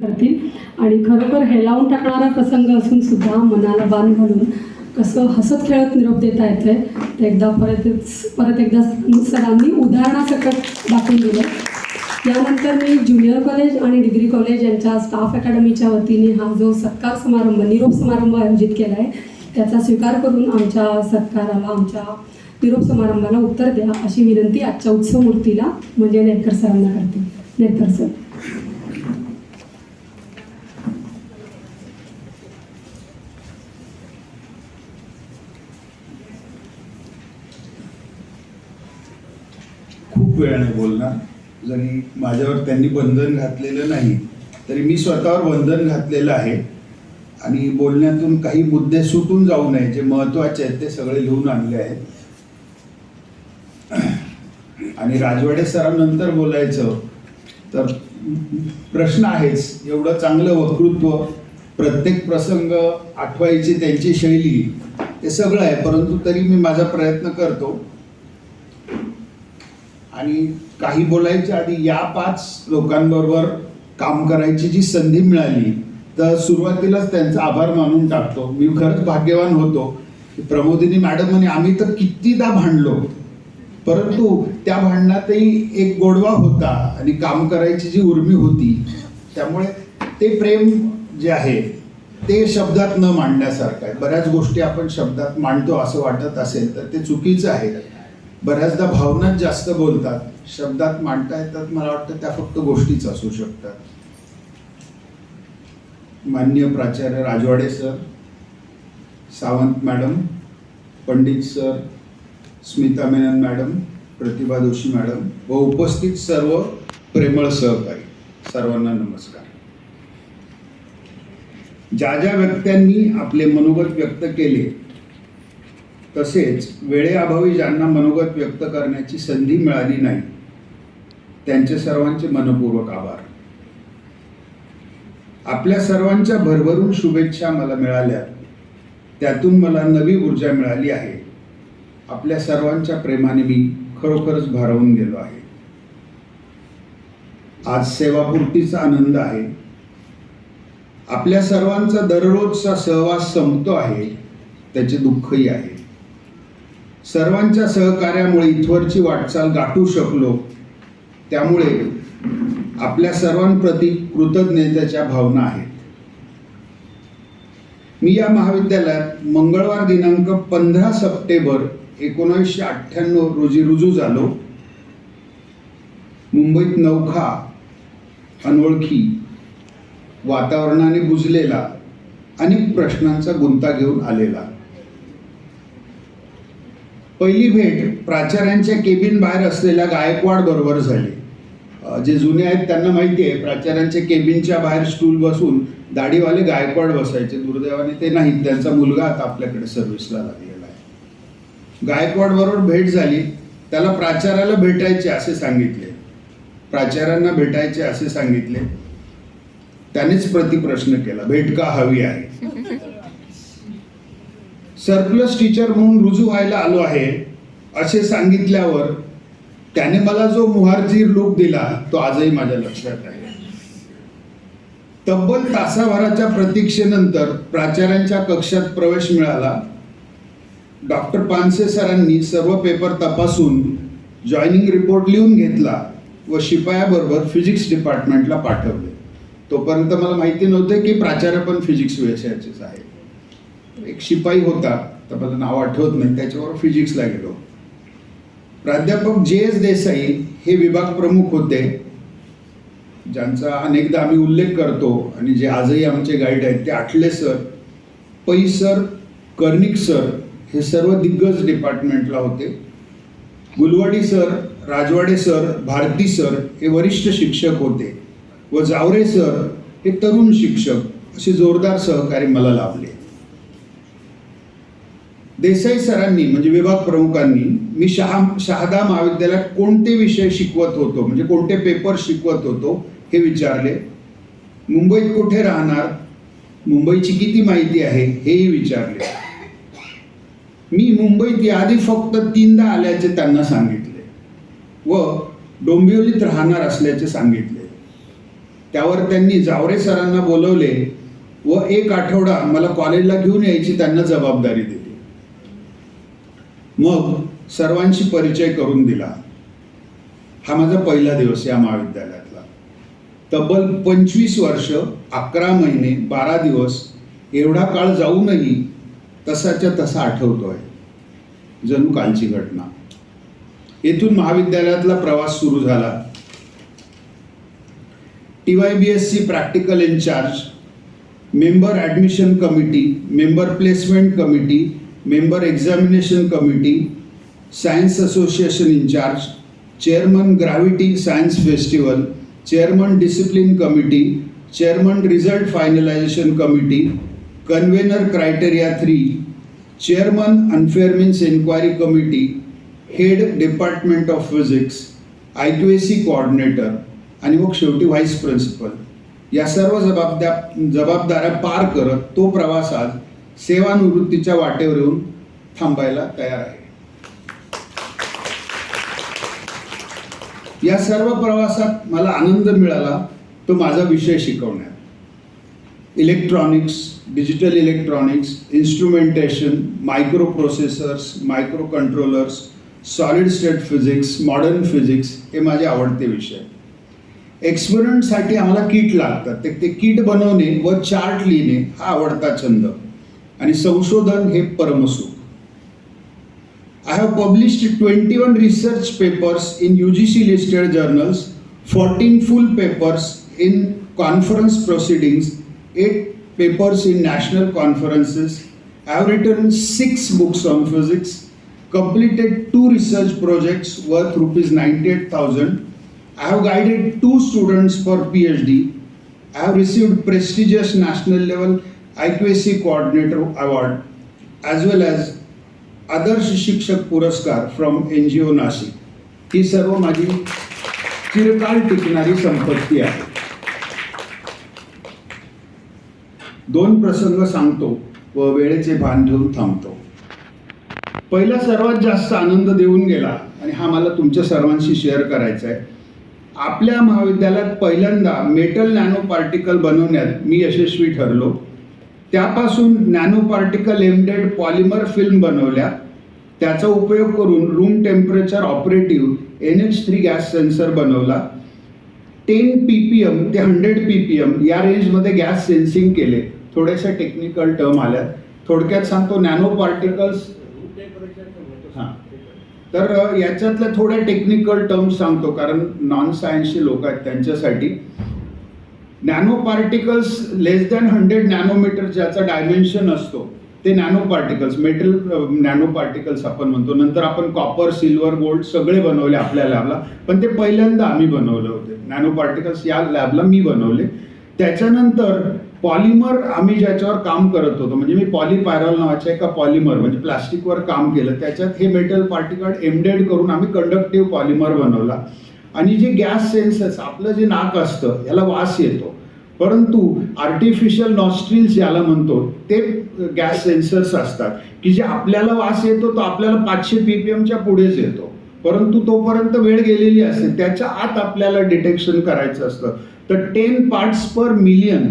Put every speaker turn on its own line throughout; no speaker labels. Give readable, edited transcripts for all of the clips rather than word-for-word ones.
करतील आणि खरोखर हेलावून टाकणारा प्रसंग असून सुद्धा मनाला बांध घालून कसं हसत खेळत निरोप देता येतंय ते एकदा परत एकदा सरांनी उदाहरणासकट दाखवून दिलं. यानंतर मी ज्युनियर कॉलेज आणि डिग्री कॉलेज यांच्या स्टाफ अकॅडमीच्या वतीने हा जो सत्कार समारंभ निरोप समारंभ आयोजित केला आहे त्याचा स्वीकार करून आमच्या सत्काराला आमच्या निरोप समारंभाला उत्तर द्या अशी विनंती आजच्या उत्सव मूर्तीला म्हणजे नेरकर सरांना करते. नेरकर सर.
खूप वेळाने बोलणार. जरी माझ्यावर त्यांनी बंधन घातलेलं नाही तरी मी स्वतःवर बंधन घातलेलं आहे आणि बोलण्यातून काही मुद्दे सुटून जाऊ नये जे महत्त्वाचे आहेत ते सगळे लिहून आणले आहेत. आणि राजवाडे सरांनंतर बोलायचं तर प्रश्न आहेच. एवढं चांगलं वक्तृत्व, प्रत्येक प्रसंग आठवायची त्यांची शैली, ते सगळं आहे. परंतु तरी मी माझा प्रयत्न करतो. आणि काही बोलायच्या आधी या 5 लोकांबरोबर काम करायची जी संधी मिळाली तर सुरुवातीलाच त्यांचा आभार मानून टाकतो. मी खरंच भाग्यवान होतो. प्रमोदिनी मॅडम म्हणे आम्ही तर कितीदा भांडलो, परंतु त्या भांडणातही एक गोडवा होता आणि काम करायची जी उर्मी होती. त्यामुळे ते प्रेम जे आहे ते शब्दात न मांडण्यासारखं आहे. बऱ्याच गोष्टी आपण शब्दात मांडतो असं वाटत असेल तर ते चुकीचं आहे. बऱ्याचदा भावनाच जास्त बोलतात, शब्दात मांडता येतात. मला वाटतं त्या फक्त गोष्टीच असू शकतात. माननीय प्राचार्य Rajwade sir, Sawant madam, Pandit sir, Smita Menon madam, Pratibha Joshi madam व उपस्थित सर्व प्रेमळ सहकारी, सर्वांना नमस्कार. ज्या ज्या व्यक्त्यांनी आपले मनोगत व्यक्त केले तसेच वेळेअभावी ज्यांना मनोगत व्यक्त करण्याची संधी मिळाली नाही त्यांचे सर्वांचे मनपूर्वक आभार. आपल्या सर्वांच्या भरभरून शुभेच्छा मला मिळाल्या, त्यातून मला नवी ऊर्जा मिळाली आहे. आपल्या सर्वांच्या प्रेमाने मी खरोखरच भारावून गेलो आहे. आज सेवापूर्तीचा आनंद आहे. आपल्या सर्वांचा दररोजचा सहवास संपतो आहे, त्याचे दुःखही आहे. सर्वांच्या सहकार्यामुळे इथवरची वाटचाल गाठू शकलो, त्यामुळे आपल्या सर्वांप्रती कृतज्ञतेच्या भावना आहेत. मी या महाविद्यालयात मंगळवार दिनांक 15 सप्टेंबर 1998 रोजी रुजू झालो. मुंबईत नवखा, अनोळखी, वातावरणाने बुजलेला, अनेक प्रश्नांचा गुंता घेऊन आलेला. पहिली भेट प्राचार्यांच्या केबिन बाहेर असलेल्या गायकवाड बरोबर झाली. जे जुने आहेत त्यांना माहिती आहे, प्राचार्यांच्या केबिनच्या बाहेर स्टूल बसून दाढीवाले गायकवाड बसायचे. दुर्दैवाने ते नाहीत, त्यांचा मुलगा आता आपल्याकडे सर्व्हिसला लागलेला आहे. गायकवाड बरोबर भेट झाली. त्याला प्राचार्याला भेटायचे असे सांगितले, प्राचार्यांना भेटायचे असे सांगितले. त्यानेच प्रतिप्रश्न केला, भेट का हवी आहे? सरप्लस टीचर म्हणून रुजू व्हायला आलो आहे असे सांगितल्यावर त्याने मला जो मुहारजीर लूक दिला तो आजही माझ्या लक्षात आहे. तब्बल तासाभराच्या प्रतीक्षेनंतर प्राचार्यांच्या कक्षात प्रवेश मिळाला. डॉक्टर पानसे सरांनी सर्व पेपर तपासून जॉईनिंग रिपोर्ट लिहून घेतला व शिपायाबरोबर फिजिक्स डिपार्टमेंटला पाठवले. तोपर्यंत मला माहिती नव्हतं की प्राचार्य पण फिजिक्स विषयाचेच आहे. एक शिपाई होता, तर मला नाव आठवत नाही, त्याच्यावर फिजिक्सला गेलो. प्राध्यापक JS देसाई हे विभाग प्रमुख होते, ज्यांचा अनेकदा आम्ही उल्लेख करतो आणि जे आजही आमचे गाईड आहेत ते आठले सर, पै सर, कर्णिक सर हे सर्व दिग्गज डिपार्टमेंटला होते. गुलवाडी सर, राजवाडे सर, भारती सर हे वरिष्ठ शिक्षक होते व जावरे सर हे तरुण शिक्षक. असे जोरदार सहकारी मला लाभले. देसाई सरांनी म्हणजे विभाग प्रमुखांनी मी शहादा महाविद्यालयात कोणते विषय शिकवत होतो, म्हणजे कोणते पेपर शिकवत होतो हे विचारले. मुंबईत कुठे राहणार, मुंबईची किती माहिती आहे हेही विचारले. मी मुंबईत याआधी फक्त 3दा आल्याचे त्यांना सांगितले व डोंबिवलीत राहणार असल्याचे सांगितले. त्यावर त्यांनी जावरे सरांना बोलवले व 1 आठवडा मला कॉलेजला घेऊन यायची त्यांना जबाबदारी दिली. मग सर्वांशी परिचय करून दिला. हा माझा पहिला दिवस या महाविद्यालयातला. तब्बल 25 वर्ष 11 महिने 12 दिवस एवढा काळ जाऊनही तसाच्या तसा आठवतोय, जणू कालची घटना. येथून महाविद्यालयातला प्रवास सुरू झाला. TYBSC practical incharge, member admission committee, member placement committee, member examination committee, science association incharge, chairman gravity science festival, chairman discipline committee, chairman result finalisation committee, convener criteria 3, chairman unfair means enquiry committee, head department of physics, IQAC coordinator आणि मग शेवटी vice principal, या सर्व जबाबदाऱ्या पार करत तो प्रवास आज सेवानिवृत्तीच्या वाटेवर येऊन थांबायला तयार आहे. या सर्व प्रवासात मला आनंद मिळाला तो माझा विषय शिकवण्यात. Electronics, digital electronics, instrumentation, micro processors, micro controllers, solid state physics, modern physics हे माझे आवडते विषय. एक्सपेरिमेंटसाठी आम्हाला किट लागतात, ते किट बनवणे व चार्ट लिहिणे हा आवडता छंद आणि संशोधन हे परमसुख. I have published 21 research papers in UGC listed journals, 14 full papers in conference proceedings, 8 papers in national conferences. I have written 6 books on physics, completed 2 research projects worth ₹98,000. I have guided 2 students for PhD. I have received prestigious national level IQAC coordinator award as well as आदर्श शिक्षक पुरस्कार from NGO Nashik. ही सर्व माझी चिरकाल टिकणारी संपत्ती आहे. 2 प्रसंग सांगतो व वेळेचे भान ठेवून थांबतो. पहिला सर्वात जास्त आनंद देऊन गेला आणि हा मला तुमच्या सर्वांशी शेअर करायचा आहे. आपल्या महाविद्यालयात पहिल्यांदा मेटल नॅनो पार्टिकल बनवण्यात मी यशस्वी ठरलो. त्यापासून nano particle embedded polymer film बनवल्या. त्याचा उपयोग करून room temperature operative NH3 gas sensor बनवला. 10 ppm ते 100 ppm या रेंजमध्ये गॅस सेन्सिंग केले. थोड्याशा टेक्निकल टर्म आल्या, थोडक्यात सांगतो. नॅनो पार्टिकल्स, हां, तर याच्यातल्या थोड्या टेक्निकल टर्म्स सांगतो कारण नॉन सायन्सचे लोक आहेत त्यांच्यासाठी. नॅनो पार्टिकल्स लेस दॅन 100 नॅनोमीटर ज्याचा डायमेन्शन असतो ते nano particles, metal nano particles आपण म्हणतो. नंतर आपण कॉपर, सिल्वर, गोल्ड सगळे बनवले आपल्या लॅबला, पण ते पहिल्यांदा आम्ही बनवले होते. नॅनो पार्टिकल्स या लॅबला मी बनवले. त्याच्यानंतर पॉलिमर आम्ही ज्याच्यावर काम करत होतो, म्हणजे मी पॉलीपायरॉल नावाच्या एका पॉलिमर म्हणजे प्लास्टिकवर काम केलं. त्याच्यात हे मेटल पार्टिकल एम्बेड करून आम्ही कंडक्टिव्ह पॉलिमर बनवला. आणि जे गॅस सेन्सर्स, आपलं जे नाक असतं याला वास येतो, परंतु आर्टिफिशियल नॉस्ट्रिल्स याला म्हणतो, ते गॅस सेन्सर्स असतात की जे आपल्याला वास येतो तो आपल्याला 500 ppmच्या पुढेच येतो, परंतु तोपर्यंत वेळ गेलेली असते. त्याच्या आत आपल्याला डिटेक्शन करायचं असतं. तर 10 parts per million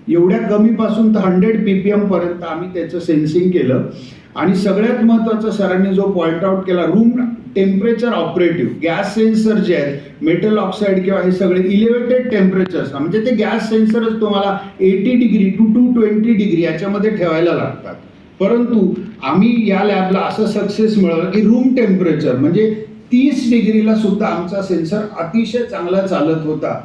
एवढ्या कमीपासून तर 100 ppm पर्यंत आम्ही त्याचं सेन्सिंग केलं. आणि सगळ्यात महत्त्वाचं सरांनी जो पॉइंट आउट केला, room temperature operative gas sensor जे आहेत, मेटल ऑक्साईड किंवा हे सगळे इलेव्हेटेड टेम्परेचर्स, म्हणजे ते गॅस सेन्सरच तुम्हाला 80 डिग्री टू 220 डिग्री याच्यामध्ये ठेवायला लागतात. परंतु आम्ही या लॅबला असं सक्सेस मिळवलं की रूम टेम्परेचर म्हणजे 30 डिग्रीला सुद्धा आमचा सेन्सर अतिशय चांगला चालत होता.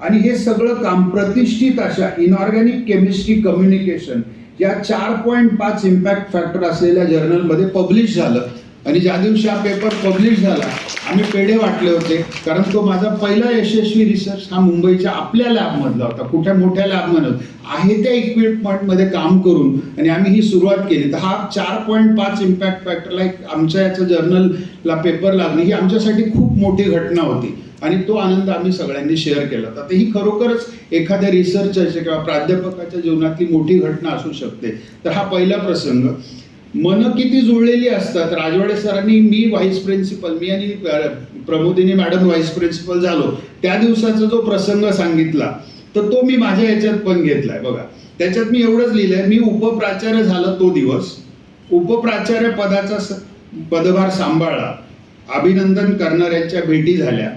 आणि हे सगळं काम प्रतिष्ठित अशा इनऑर्गॅनिक केमिस्ट्री कम्युनिकेशन या 4.5 इम्पॅक्ट फॅक्टर असलेल्या जर्नलमध्ये पब्लिश झालं. आणि ज्या दिवशी हा पेपर पब्लिश झाला आम्ही पेढे वाटले होते, कारण तो माझा पहिला यशस्वी रिसर्च हा मुंबईच्या आपल्या लॅबमधला होता. कुठल्या मोठ्या लॅबमध्ये आहे त्या इक्विपमेंटमध्ये काम करून आणि आम्ही ही सुरुवात केली. तर हा 4.5 इम्पॅक्ट फॅक्टरला एक आमच्या याचं जर्नलला पेपर लागणे ही आमच्यासाठी खूप मोठी घटना होती आणि तो आनंद आम्ही सगळ्यांनी शेअर केला होता. तर ही खरोखरच एखाद्या रिसर्चरच्या किंवा प्राध्यापकाच्या जीवनातली मोठी घटना असू शकते. तर हा पहिला प्रसंग. मन किती जुळलेली असतात. राजवाडे सरांनी, मी व्हाईस प्रिन्सिपल, मी आणि प्रमोदिनी मॅडम व्हाईस प्रिन्सिपल झालो त्या दिवसाचा जो प्रसंग सांगितला तर तो मी माझ्या याच्यात पण घेतलाय बघा. त्याच्यात मी एवढंच लिहिलंय, मी उपप्राचार्य झालं तो दिवस, उपप्राचार्य पदाचा पदभार सांभाळला, अभिनंदन करणाऱ्यांच्या भेटी झाल्या,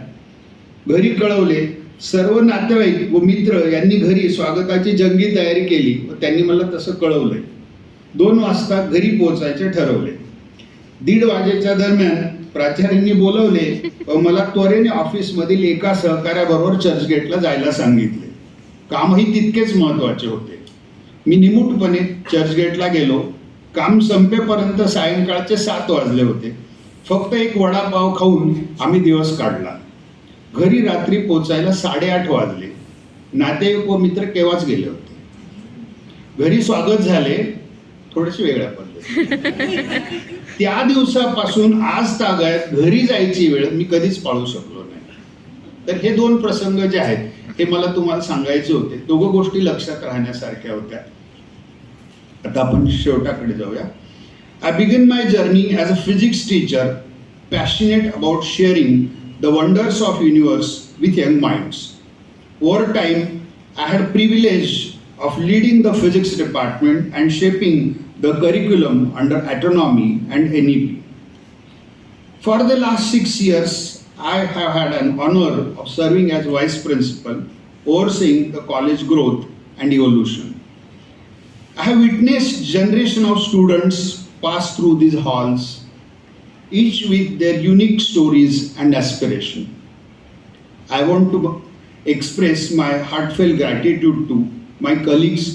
घरी कळवले, सर्व नातेवाईक व मित्र यांनी घरी स्वागताची जंगी तयारी केली व त्यांनी मला तसं कळवलंय. 2 वाजता घरी पोहोचायचे ठरवले. 1:30 वाजेच्या दरम्यान प्राचार्यांनी बोलवले व मला त्वरेने ऑफिसमधील एका सहकार्याबरोबर चर्चगेटला जायला सांगितले. कामही तितकेच महत्त्वाचे होते. मी निमूटपणे चर्चगेटला गेलो. काम संपेपर्यंत सायंकाळचे 7 वाजले होते. फक्त एक वडापाव खाऊन आम्ही दिवस काढला. घरी रात्री पोचायला 8:30 वाजले. नातेवाईक व मित्र केव्हाच गेले होते. घरी स्वागत झाले, थोडेसे वेगळ्या पडले. त्या दिवसापासून आज तागायत घरी जायची वेळ मी कधीच पाळू शकलो नाही. तर हे 2 प्रसंग जे आहेत हे मला तुम्हाला सांगायचे होते. दोघं गोष्टी लक्षात राहण्यासारख्या होत्या. आता आपण शेवटाकडे जाऊया. I began my journey as a physics teacher, passionate about sharing the wonders of universe with young minds. Over time, I had privilege of leading the physics department and shaping the curriculum under autonomy and NEP. For the last 6 years, I have had an honor of serving as vice principal, overseeing the college growth and evolution. I have witnessed generation of students pass through these halls, each with their unique stories and aspiration. I want to express my heartfelt gratitude to my colleagues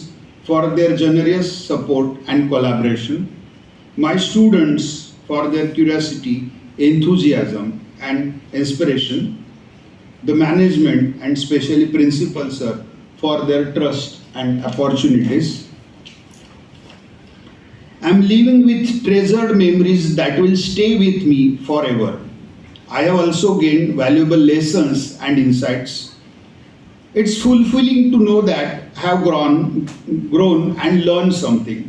for their generous support and collaboration, my students for their curiosity, enthusiasm and inspiration, the management and especially principal sir for their trust and opportunities. I am leaving with treasured memories that will stay with me forever. I have also gained valuable lessons and insights. It's fulfilling to know that I have grown and learned something.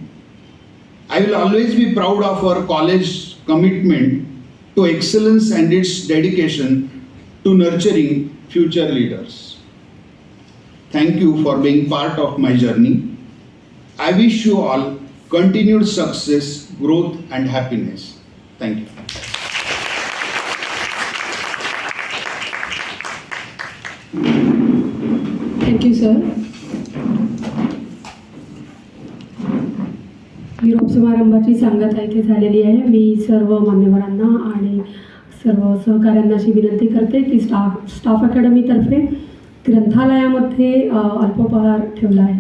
I will always be proud of our college commitment to excellence and its dedication to nurturing future leaders. Thank you for being part of my journey. I wish you all continued success, growth and happiness. Thank you.
Thank you sir. निरोप समारंभाची सांगता इथे झालेली आहे. मी सर्व मान्यवरांना आणि सर्व सहकाऱ्यांना अशी विनंती करते की स्टाफ अकॅडमीतर्फे ग्रंथालयामध्ये अल्पोपहार ठेवला आहे.